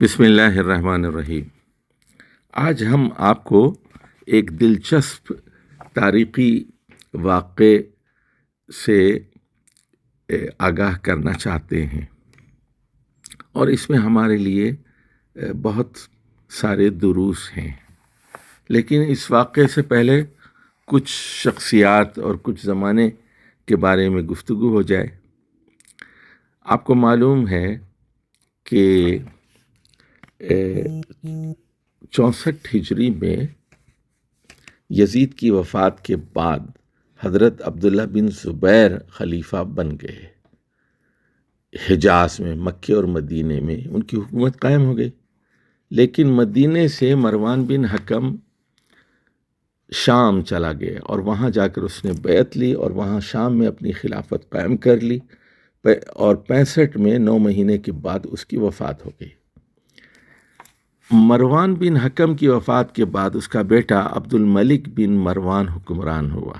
بسم اللہ الرحمن الرحیم۔ آج ہم آپ کو ایک دلچسپ تاریخی واقعے سے آگاہ کرنا چاہتے ہیں، اور اس میں ہمارے لیے بہت سارے دروس ہیں، لیکن اس واقعے سے پہلے کچھ شخصیات اور کچھ زمانے کے بارے میں گفتگو ہو جائے۔ آپ کو معلوم ہے کہ 64 ہجری میں یزید کی وفات کے بعد حضرت عبداللہ بن زبیر خلیفہ بن گئے۔ حجاز میں، مکے اور مدینے میں ان کی حکومت قائم ہو گئی، لیکن مدینے سے مروان بن حکم شام چلا گیا اور وہاں جا کر اس نے بیعت لی اور وہاں شام میں اپنی خلافت قائم کر لی، اور 65 میں 9 مہینے کے بعد اس کی وفات ہو گئی۔ مروان بن حکم کی وفات کے بعد اس کا بیٹا عبد الملک بن مروان حکمران ہوا،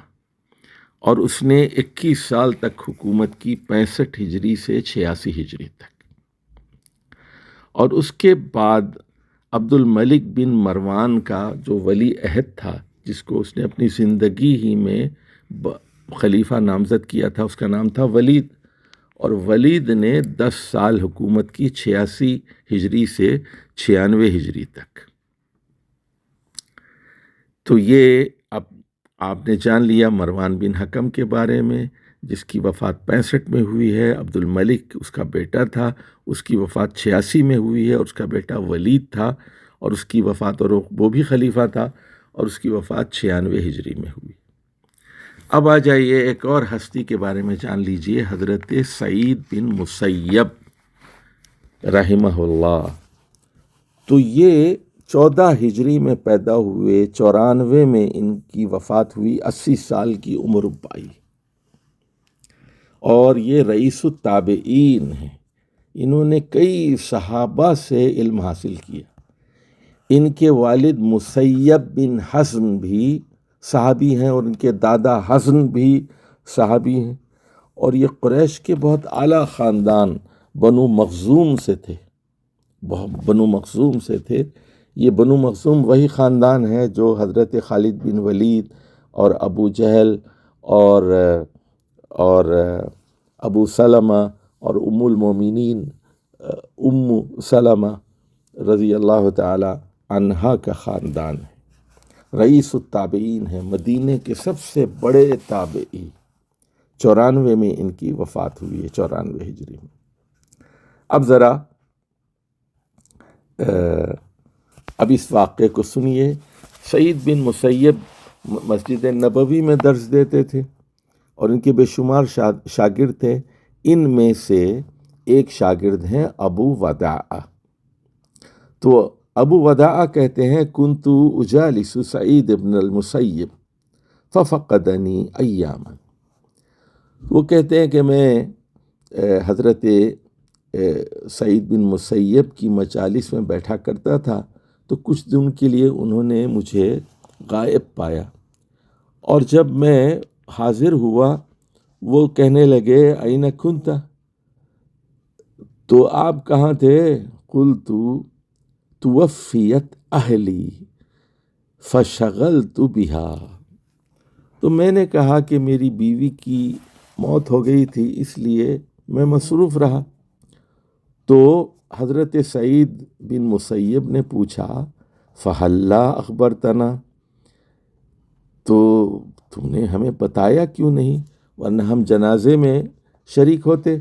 اور اس نے 21 سال تک حکومت کی، 65 ہجری سے 86 ہجری تک۔ اور اس کے بعد عبد الملک بن مروان کا جو ولی عہد تھا، جس کو اس نے اپنی زندگی ہی میں خلیفہ نامزد کیا تھا، اس کا نام تھا ولید، اور ولید نے 10 سال حکومت کی، 86 ہجری سے 96 ہجری تک۔ تو یہ اب آپ نے جان لیا مروان بن حکم کے بارے میں، جس کی وفات 65 میں ہوئی ہے۔ عبد الملک اس کا بیٹا تھا، اس کی وفات 86 میں ہوئی ہے، اور اس کا بیٹا ولید تھا، اور اس کی وفات، اور وہ بھی خلیفہ تھا، اور اس کی وفات 96 ہجری میں ہوئی۔ اب آ جائیے ایک اور ہستی کے بارے میں جان لیجئے، حضرت سعید بن مسیب رحمہ اللہ۔ تو یہ 14 ہجری میں پیدا ہوئے، 94 میں ان کی وفات ہوئی، 80 سال کی عمر پائی، اور یہ رئیس التابعین ہیں۔ انہوں نے کئی صحابہ سے علم حاصل کیا۔ ان کے والد مسیب بن حزن بھی صحابی ہیں، اور ان کے دادا حزن بھی صحابی ہیں، اور یہ قریش کے بہت اعلیٰ خاندان بنو مخزوم سے تھے۔ یہ بنو مخزوم وہی خاندان ہے جو حضرت خالد بن ولید اور ابو جہل اور ابو سلمہ اور ام المومنین ام سلمہ رضی اللہ تعالی عنہا کا خاندان ہے۔ رئیس التابعین ہے، مدینے کے سب سے بڑے تابعی۔ 94 میں ان کی وفات ہوئی ہے، 94 ہجری میں۔ اب ذرا اب اس واقعے کو سنیے۔ سعید بن مسیب مسجد نبوی میں درس دیتے تھے، اور ان کے بے شمار شاگرد تھے۔ ان میں سے ایک شاگرد ہیں ابو وداع۔ تو ابو وداع کہتے ہیں، کنتو اجالس سعید بن المسیب ففقدنی ایاما۔ وہ کہتے ہیں کہ میں حضرت سعید بن مسیب کی مجالس میں بیٹھا کرتا تھا، تو کچھ دن کے لیے انہوں نے مجھے غائب پایا، اور جب میں حاضر ہوا وہ کہنے لگے این کنت، تو آپ کہاں تھے؟ قلت توفیت اہلی فشغلت بہا، تو میں نے کہا کہ میری بیوی کی موت ہو گئی تھی، اس لیے میں مصروف رہا۔ تو حضرت سعید بن مسیب نے پوچھا، فہلا اخبرتنا، تو تم نے ہمیں بتایا کیوں نہیں، ورنہ ہم جنازے میں شریک ہوتے۔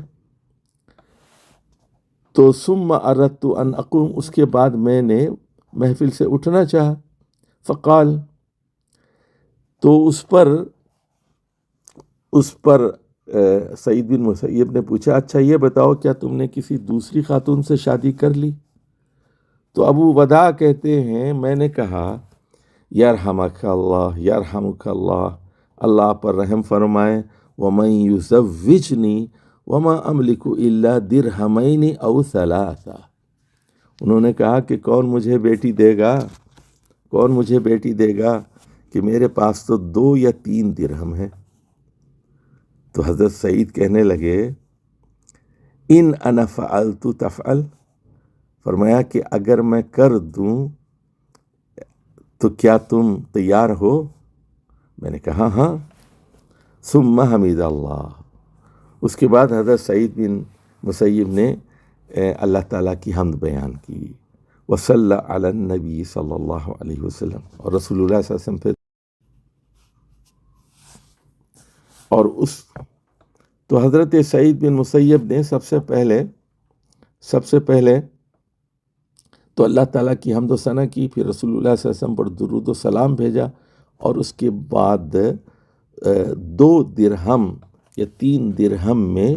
تو ثم اردت ان اقوم، اس کے بعد میں نے محفل سے اٹھنا چاہا۔ فقال، تو اس پر سعید بن مسیب نے پوچھا، اچھا یہ بتاؤ کیا تم نے کسی دوسری خاتون سے شادی کر لی؟ تو ابو وداع کہتے ہیں، میں نے کہا، یرحمک اللہ یرحمک اللہ، اللہ پر رحم فرمائے، ومن یزوجنی وما املک الا درہمین او ثلاثہ۔ انہوں نے کہا کہ کون مجھے بیٹی دے گا کہ میرے پاس تو 2 یا 3 درہم ہیں۔ تو حضرت سعید کہنے لگے، ان انا فعلت تفعل، فرمایا کہ اگر میں کر دوں تو کیا تم تیار ہو؟ میں نے کہا ہاں. ثم حمید اللہ. اس کے بعد حضرت سعید بن مسیب نے اللہ تعالیٰ کی حمد بیان کی. وصلی علی النبی صلی اللہ علیہ وسلم. اور رسول اللہ صلی اللہ علیہ وسلم پہ اور تو حضرت سعید بن مسیب نے سب سے پہلے تو اللہ تعالیٰ کی حمد و ثنا کی، پھر رسول اللہ صلی اللہ علیہ وسلم پر درود و سلام بھیجا، اور اس کے بعد 2 درہم یا 3 درہم میں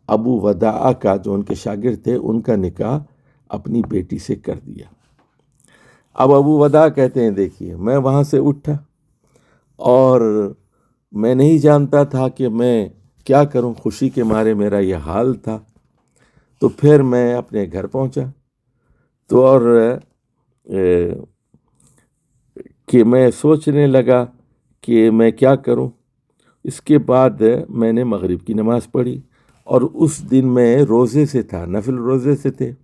ابو وداع کا، جو ان کے شاگرد تھے، ان کا نکاح اپنی بیٹی سے کر دیا. اب ابو وداع کہتے ہیں دیکھیے میں وہاں سے اٹھا اور میں نہیں جانتا تھا کہ میں کیا کروں، خوشی کے مارے میرا یہ حال تھا. تو پھر میں اپنے گھر پہنچا تو اور کہ میں سوچنے لگا کہ میں کیا کروں. اس کے بعد میں نے مغرب کی نماز پڑھی، اور اس دن میں روزے سے تھا، نفل روزے سے تھے.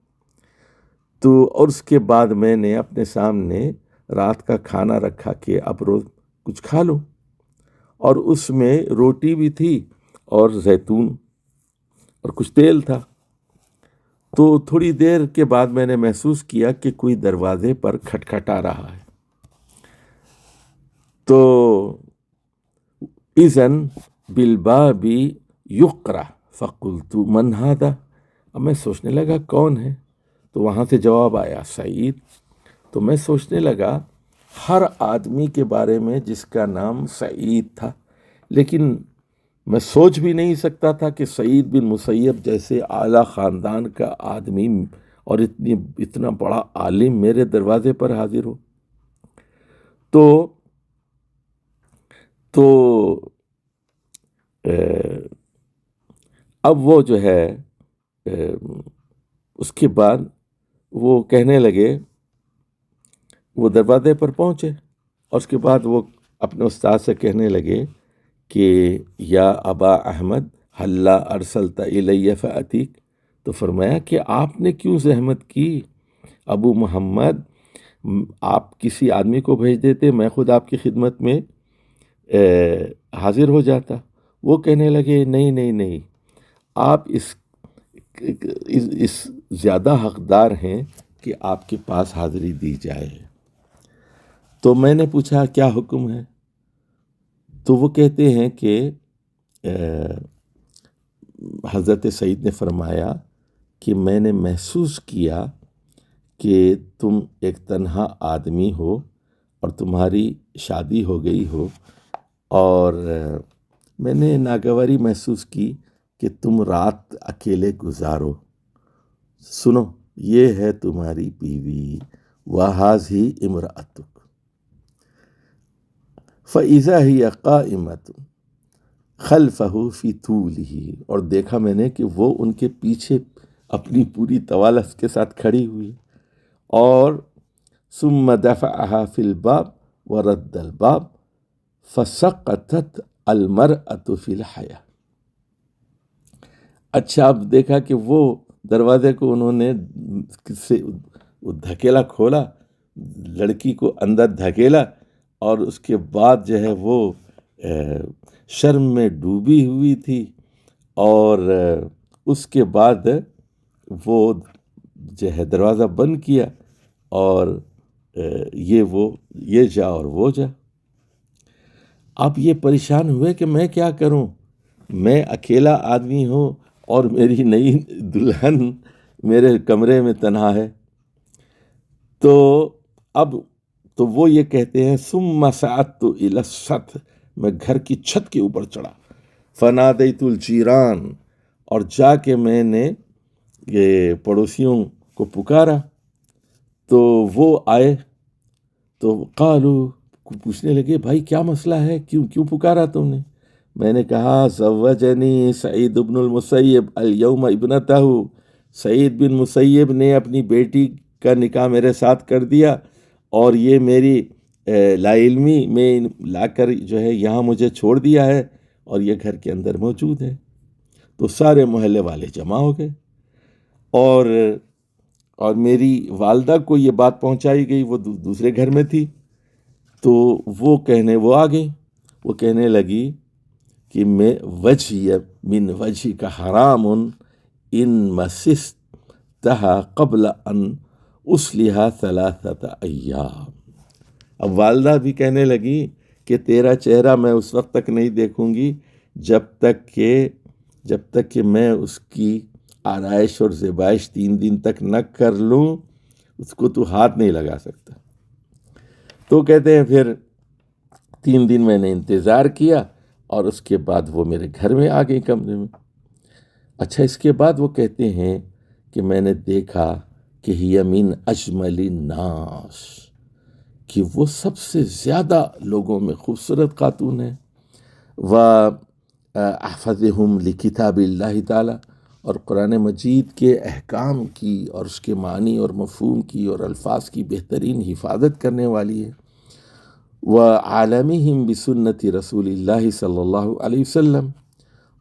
تو اور اس کے بعد میں نے اپنے سامنے رات کا کھانا رکھا کہ اب روز کچھ کھا لوں، اور اس میں روٹی بھی تھی اور زیتون اور کچھ تیل تھا. تو تھوڑی دیر کے بعد میں نے محسوس کیا کہ کوئی دروازے پر کھٹکھٹا رہا ہے. تو اذن بالباب یقرع فقلت من ھذا. اب میں سوچنے لگا کون ہے، تو وہاں سے جواب آیا سعید. تو میں سوچنے لگا ہر آدمی کے بارے میں جس کا نام سعید تھا، لیکن میں سوچ بھی نہیں سکتا تھا کہ سعید بن مسیب جیسے اعلیٰ خاندان کا آدمی اور اتنا بڑا عالم میرے دروازے پر حاضر ہو. تو اب وہ جو ہے اس کے بعد وہ کہنے لگے، وہ دروازے پر پہنچے، اور اس کے بعد وہ اپنے استاد سے کہنے لگے کہ یا ابا احمد حلا ارسلت الی فاتیک. تو فرمایا کہ آپ نے کیوں زحمت کی ابو محمد، آپ کسی آدمی کو بھیج دیتے، میں خود آپ کی خدمت میں حاضر ہو جاتا. وہ کہنے لگے نہیں، آپ اس زیادہ حقدار ہیں کہ آپ کے پاس حاضری دی جائے. تو میں نے پوچھا کیا حکم ہے؟ تو وہ کہتے ہیں کہ حضرت سعید نے فرمایا کہ میں نے محسوس کیا کہ تم ایک تنہا آدمی ہو اور تمہاری شادی ہو گئی ہو، اور میں نے ناگواری محسوس کی کہ تم رات اکیلے گزارو. سنو، یہ ہے تمہاری بیوی، وَهَٰذِهِ امرأتک. فَإِذَا هِيَ قَائِمَةٌ خَلْفَهُ فِي طُولِهِ. اور دیکھا میں نے کہ وہ ان کے پیچھے اپنی پوری طوالت کے ساتھ کھڑی ہوئی، اور ثُمَّ دَفَعَهَا فِي الْبَابِ وَرَدَّ الْبَابِ فَسَقَطَتْ الْمَرْأَةُ فِي الْحَيَاةِ. اچھا، اب دیکھا کہ وہ دروازے کو انہوں نے دھکیلا، کھولا، لڑکی کو اندر دھکیلا، اور اس کے بعد جو ہے وہ شرم میں ڈوبی ہوئی تھی. اور اس کے بعد وہ جو ہے دروازہ بند کیا، اور یہ جا اور وہ جا. اب یہ پریشان ہوئے کہ میں کیا کروں، میں اکیلا آدمی ہوں اور میری نئی دلہن میرے کمرے میں تنہا ہے. تو وہ یہ کہتے ہیں ثم صعدت الی السطح. میں گھر کی چھت کے اوپر چڑھا. فنادیت الجیران. اور جا کے میں نے یہ پڑوسیوں کو پکارا، تو وہ آئے. تو قالوا، پوچھنے لگے بھائی کیا مسئلہ ہے، کیوں پکارا تم نے؟ میں نے کہا زوجنی سعید بن المسیب الیوم ابنتہ. سعید بن مسیب نے اپنی بیٹی کا نکاح میرے ساتھ کر دیا، اور یہ میری لا علمی میں لا کر جو ہے یہاں مجھے چھوڑ دیا ہے، اور یہ گھر کے اندر موجود ہے. تو سارے محلے والے جمع ہو گئے، اور اور میری والدہ کو یہ بات پہنچائی گئی، وہ دوسرے گھر میں تھی، تو وہ آ گئی، وہ کہنے لگی کہ میں وجہ من وجہ کا حرام ان مسستہا قبل ان اسلحہ ثلاثۃ ایام۔ اب والدہ بھی کہنے لگی کہ تیرا چہرہ میں اس وقت تک نہیں دیکھوں گی جب تک کہ میں اس کی آرائش اور زیبائش 3 دن تک نہ کر لوں، اس کو تو ہاتھ نہیں لگا سکتا۔ تو کہتے ہیں پھر 3 دن میں نے انتظار کیا اور اس کے بعد وہ میرے گھر میں آ گئی کمرے میں۔ اچھا، اس کے بعد وہ کہتے ہیں کہ میں نے دیکھا کہ ہی من اجمل الناس، کہ وہ سب سے زیادہ لوگوں میں خوبصورت خاتون ہے، و احفظہم لکتاب اللہ تعالی، اور قرآن مجید کے احکام کی اور اس کے معنی اور مفہوم کی اور الفاظ کی بہترین حفاظت کرنے والی ہے، وعالمہم بسنت رسول اللہ صلی اللہ علیہ وسلم،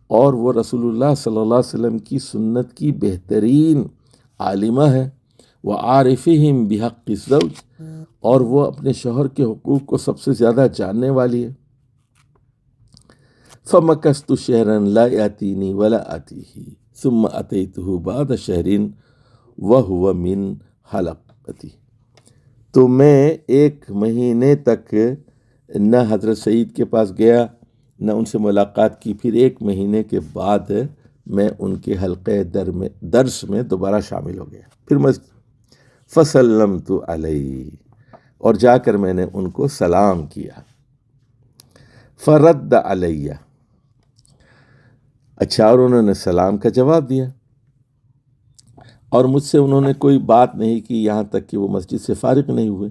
اور وہ رسول اللہ صلی اللہ علیہ وسلم کی سنت کی بہترین عالمہ ہے، وعارفہم بحق الزوج، اور وہ اپنے شوہر کے حقوق کو سب سے زیادہ جاننے والی ہے۔ فمکثت شہرا لا یاتینی ولا آتیہ ثم اتیتہ بعد شہر وہو من حلقتی، تو میں 1 مہینے تک نہ حضرت سعید کے پاس گیا، نہ ان سے ملاقات کی، پھر 1 مہینے کے بعد میں ان کے حلقے درس میں دوبارہ شامل ہو گیا، پھر میں فسلمت علیہ، اور جا کر میں نے ان کو سلام کیا، فرد علیہ، اچھا، اور انہوں نے سلام کا جواب دیا، اور مجھ سے انہوں نے کوئی بات نہیں کی یہاں تک کہ وہ مسجد سے فارغ نہیں ہوئے،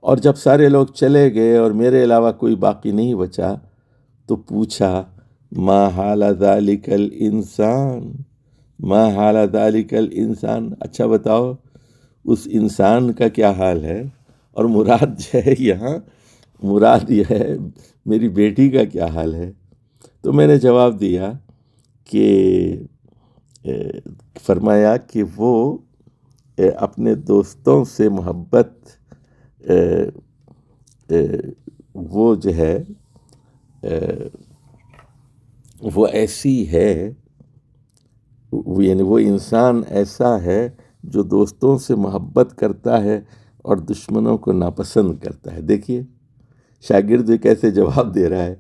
اور جب سارے لوگ چلے گئے اور میرے علاوہ کوئی باقی نہیں بچا تو پوچھا ما حال ذالک الانسان، ما حال ذالک الانسان، اچھا بتاؤ اس انسان کا کیا حال ہے، اور مراد جو ہے یہاں مراد یہ ہے میری بیٹی کا کیا حال ہے۔ تو میں نے جواب دیا کہ فرمایا کہ وہ اپنے دوستوں سے محبت وہ جو ہے وہ ایسی ہے، یعنی وہ انسان ایسا ہے جو دوستوں سے محبت کرتا ہے اور دشمنوں کو ناپسند کرتا ہے۔ دیکھیے شاگرد کیسے جواب دے رہا ہے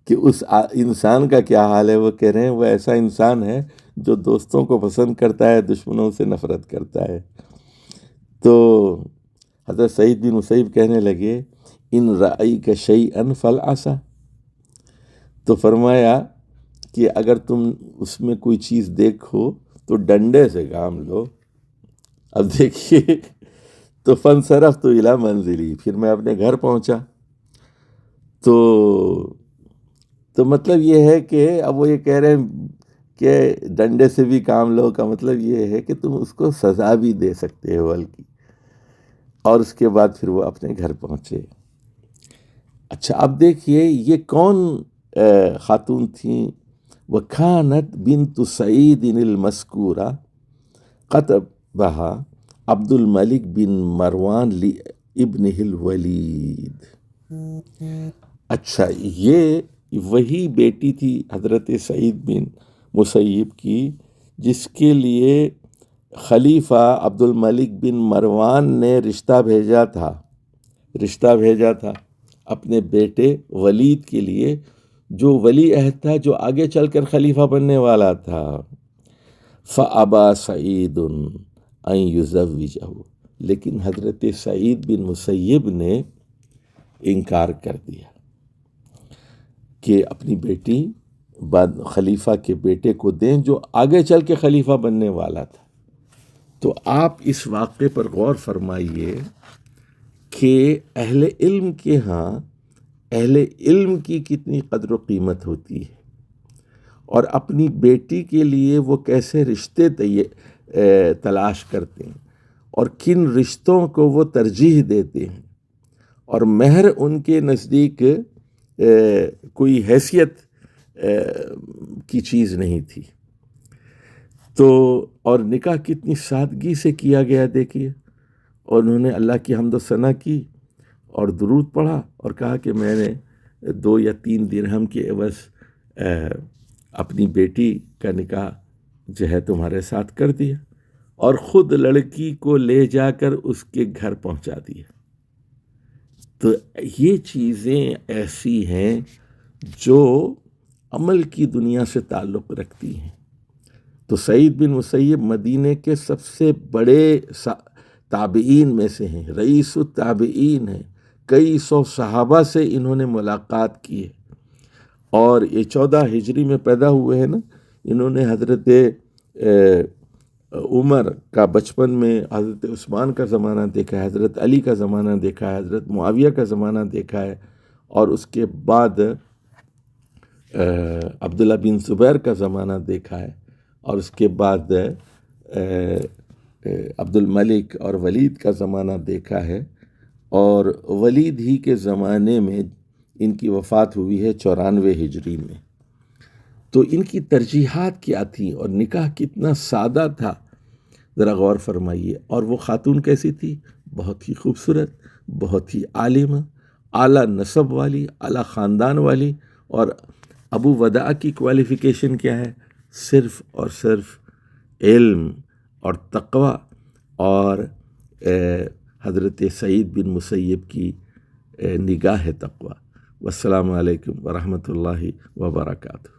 کہ اس انسان کا کیا حال ہے، وہ کہہ رہے ہیں وہ ایسا انسان ہے جو دوستوں کو پسند کرتا ہے، دشمنوں سے نفرت کرتا ہے۔ تو حضرت سعید بن مسیب کہنے لگے ان رأیک شیئا فالعصا، تو فرمایا کہ اگر تم اس میں کوئی چیز دیکھو تو ڈنڈے سے کام لو۔ اب دیکھیے، تو فانصرفت الی منزلی، پھر میں اپنے گھر پہنچا، تو مطلب یہ ہے کہ اب وہ یہ کہہ رہے ہیں کہ ڈنڈے سے بھی کام لو کا مطلب یہ ہے کہ تم اس کو سزا بھی دے سکتے ہو بلکہ، اور اس کے بعد پھر وہ اپنے گھر پہنچے۔ اچھا، اب دیکھیے یہ کون خاتون تھیں؟ وَكَانَتْ بِنْتُ سعید المذکورہ قطبها عبد الملک بن مروان ابنہ الولید۔ اچھا، یہ وہی بیٹی تھی حضرت سعید بن مسیب کی جس کے لیے خلیفہ عبد الملک بن مروان نے رشتہ بھیجا تھا اپنے بیٹے ولید کے لیے، جو ولی عہد تھا، جو آگے چل کر خلیفہ بننے والا تھا۔ فَأَبَى سَعِيدٌ أَن يُزَوِّجَهُ، لیکن حضرت سعید بن مسیب نے انکار کر دیا کہ اپنی بیٹی بعد خلیفہ کے بیٹے کو دیں جو آگے چل کے خلیفہ بننے والا تھا۔ تو آپ اس واقعے پر غور فرمائیے کہ اہل علم کے ہاں اہل علم کی کتنی قدر و قیمت ہوتی ہے، اور اپنی بیٹی کے لیے وہ کیسے رشتے تلاش کرتے ہیں اور کن رشتوں کو وہ ترجیح دیتے ہیں، اور مہر ان کے نزدیک کوئی حیثیت کی چیز نہیں تھی۔ تو اور نکاح کتنی سادگی سے کیا گیا دیکھیے، اور انہوں نے اللہ کی حمد و ثنا کی اور درود پڑھا اور کہا کہ میں نے 2 یا 3 درہم کے عوض اپنی بیٹی کا نکاح جو ہے تمہارے ساتھ کر دیا، اور خود لڑکی کو لے جا کر اس کے گھر پہنچا دیا۔ تو یہ چیزیں ایسی ہیں جو عمل کی دنیا سے تعلق رکھتی ہیں۔ تو سعید بن مسیب مدینے کے سب سے بڑے تابعین میں سے ہیں، رئیس التابعین ہیں، کئی 100 صحابہ سے انہوں نے ملاقات کی ہے، اور یہ 14 ہجری میں پیدا ہوئے ہیں نا۔ انہوں نے حضرت عمر کا بچپن میں حضرت عثمان کا زمانہ دیکھا ہے، حضرت علی کا زمانہ دیکھا ہے، حضرت معاویہ کا زمانہ دیکھا ہے، اور اس کے بعد عبداللہ بن زبیر کا زمانہ دیکھا ہے، اور اس کے بعد عبد الملک اور ولید کا زمانہ دیکھا ہے، اور ولید ہی کے زمانے میں ان کی وفات ہوئی ہے 94 ہجری میں۔ تو ان کی ترجیحات کیا تھیں اور نکاح کتنا سادہ تھا، ذرا غور فرمائیے۔ اور وہ خاتون کیسی تھی؟ بہت ہی خوبصورت، بہت ہی عالمہ، اعلیٰ نسب والی، اعلیٰ خاندان والی۔ اور ابو وداع کی کوالیفیکیشن کیا ہے؟ صرف اور صرف علم اور تقوی، اور حضرت سعید بن مسیب کی نگاہ تقوی۔ والسلام علیکم ورحمۃ اللہ وبرکاتہ۔